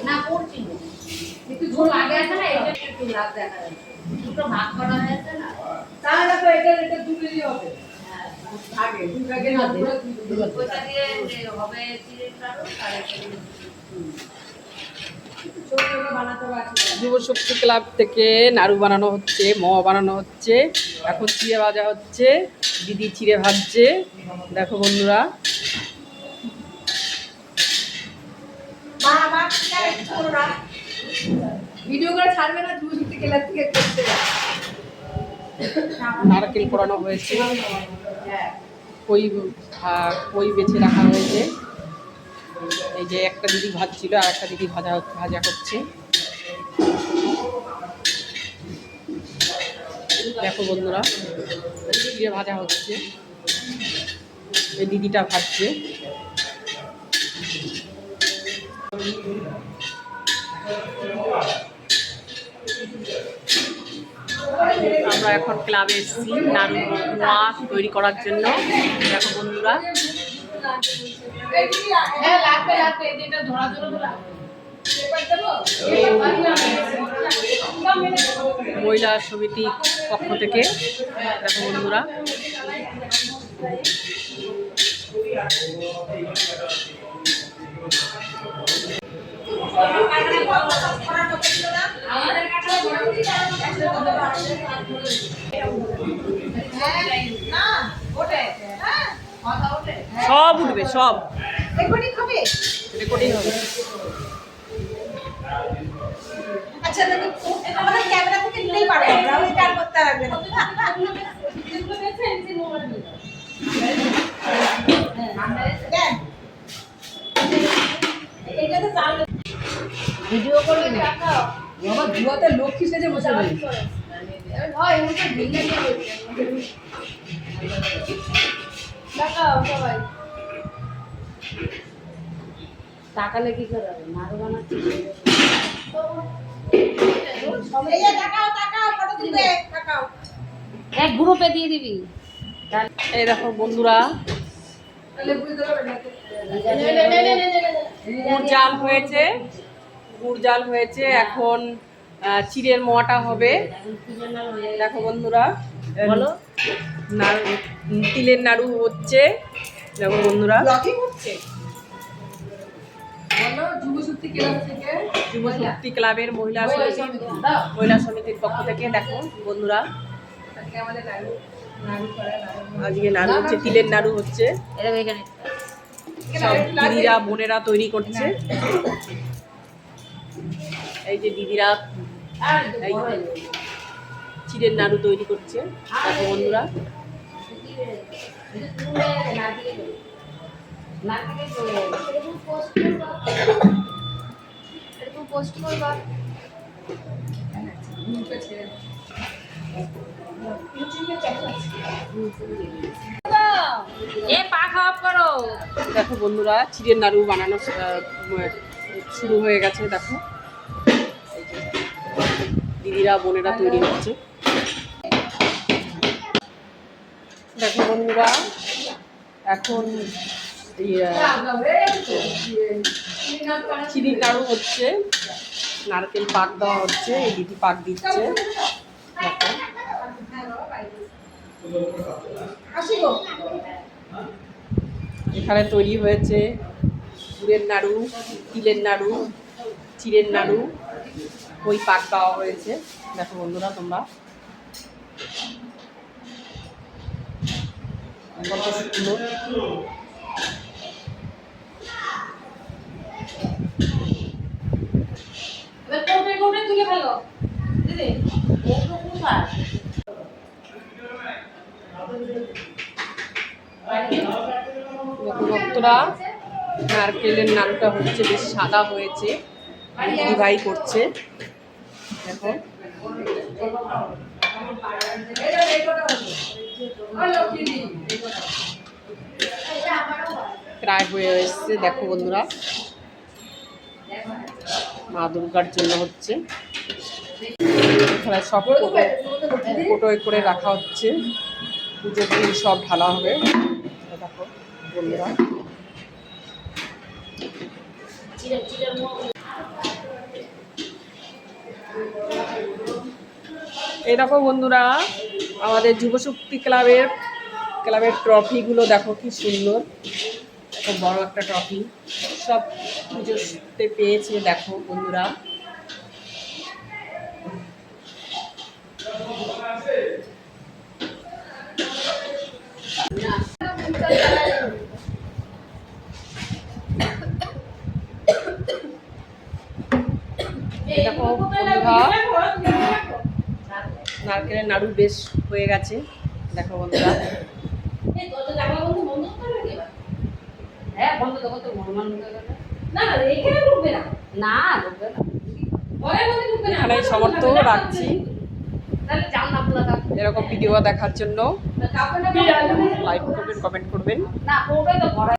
না করছিল একটু ঝোল আগে আছে না, এটা একটু লাভ দেখা যাচ্ছে, দুটো ভাগ করা হয়েছে না, তাহলে তো এটা দুটোই হবে। হ্যাঁ আগে দুটাকে না করে ওটা দিয়ে হবে চিড়ের কারণ আর একটা ছোট ছোট বানাতে হবে। যুব শক্তি ক্লাব থেকে নাড়ু বানানো হচ্ছে, মোয়া বানানো হচ্ছে, এখন চিড়ে ভাজা হচ্ছে, দিদি চিড়ে ভাজছে। দেখো বন্ধুরা, মা মা একটু করো না, ভিডিও করে ছাড়বে না, যুব শক্তি ক্লাব থেকে করতে। নারকেল পোড়ানো হয়েছে, হ্যাঁ কই বেছে রাখা হয়েছে। এই যে একটা দিদি ভাজছিল আর একটা দিদি ভাজা করছে। দেখো বন্ধুরা, চিড়ে ভাজা হচ্ছে, এই দিদিটা ভাজছে। আমরা এখন ক্লাবে এসেছি নাড়ু মোয়া তৈরি করার জন্য। দেখো বন্ধুরা, হ্যাঁ লাগবে লাগবে, যেটা ধরা ধরা মহিলা সমিতি পক্ষ থেকে। দেখো বন্ধুরা, সব উঠবে, সব রেকর্ডিং হবে। আচ্ছা আমাদের ক্যামেরা থেকে নিতেই পারো, আমরা ওই কার করতে লাগবে না। ভিডিও করবি না বাবা জুয়াতে লক্ষ্মী সেজে বসে রয়েছে। হয় ওটা ভিন্ন দেখাও সবাই তাকালে কি করে হবে, নাড়ু বানাচ্ছি এই তাকাও তাকাও, ফটো তুলবে, তাকাও। এক গ্রুপে দিয়ে দিবি। এই দেখো বন্ধুরা, তাহলে বুঝতে পারবে না। গুড় জাল হয়েছে, গুড় জাল হয়েছে, এখন চিড়ের মোয়াটা হবে। দেখো বন্ধুরা, বলো তিলের নাড়ু হচ্ছে। দেখো বন্ধুরা, ব্লগিং হচ্ছে। বলো যুব শক্তি ক্লাব থেকে, যুব শক্তি ক্লাবের মহিলা সমিতির পক্ষ থেকে। দেখো বন্ধুরা, আজকে আমাদের নাড়ু নাড়ু করা নাড়ু। আজকে নাড়ু হচ্ছে, তিলের নাড়ু হচ্ছে, এটা এখানে সব দিদিরা বোনেরা তৈরি করছে। এই যে দিদিরা এই চিড়ের নাড়ু তৈরি করছে। দেখো বন্ধুরা, পোস্ট করবা এ পাখা অফ করো। দেখো বন্ধুরা, চিড়ের নাড়ু বানানো শুরু হয়ে গেছে। দেখো এই যে দিদিরা বোনেরা তৈরি হচ্ছে। দেখো বন্ধুরা, এখন চিড়ির নাড়ু হচ্ছে, নারকেল পাক দেওয়া হচ্ছে, এই দিদি পাক দিচ্ছে। দেখো এখানে তৈরি হয়েছে গুড়ের নাড়ু, তিলের নাড়ু, চিড়ের নাড়ু, ওই পাক দেওয়া হয়েছে। দেখো বন্ধুরা, তোমরা কত সুন্দর। তুলে ফেলো দিদি, ভক্তরা নারকেলের নাড়ুটা হচ্ছে, বেশ সাদা হয়েছে, দিদিভাই করছে। দেখো প্রায় হয়ে এসছে। দেখো বন্ধুরা, মা দুর্গার জন্য হচ্ছে, এখানে সব কোটোয় করে রাখা হচ্ছে, পুজোর দিন সব ঢালা হবে। দেখো বন্ধুরা, চিড়ের মোয়া। এই দেখো বন্ধুরা, আমাদের যুবশক্তি ক্লাবের ট্রফিগুলো দেখো কি সুন্দর, খুব বড় একটা ট্রফি, সব পুজোতে পেয়েছে দেখো বন্ধুরা। এই দেখো বন্ধুরা, নারকেলের নাড়ু বেশ হয়ে গেছে দেখো বন্ধুরা। এই দরজা জানলা বন্ধ করবে কি এবার? হ্যাঁ বন্ধ করো, তো মরমান ঢুকে গেল। না না এখানে ঢুকবে না। না ঢুকবে না। ঘরের মধ্যে ঢুকবে না। এখানে সমর্থ রাখছি তাহলে জানলা খোলা থাকবে। এরকম ভিডিও দেখার জন্য। কাপড়টা লাইক করবেন, কমেন্ট করবেন। না ওটাই তো ঘরে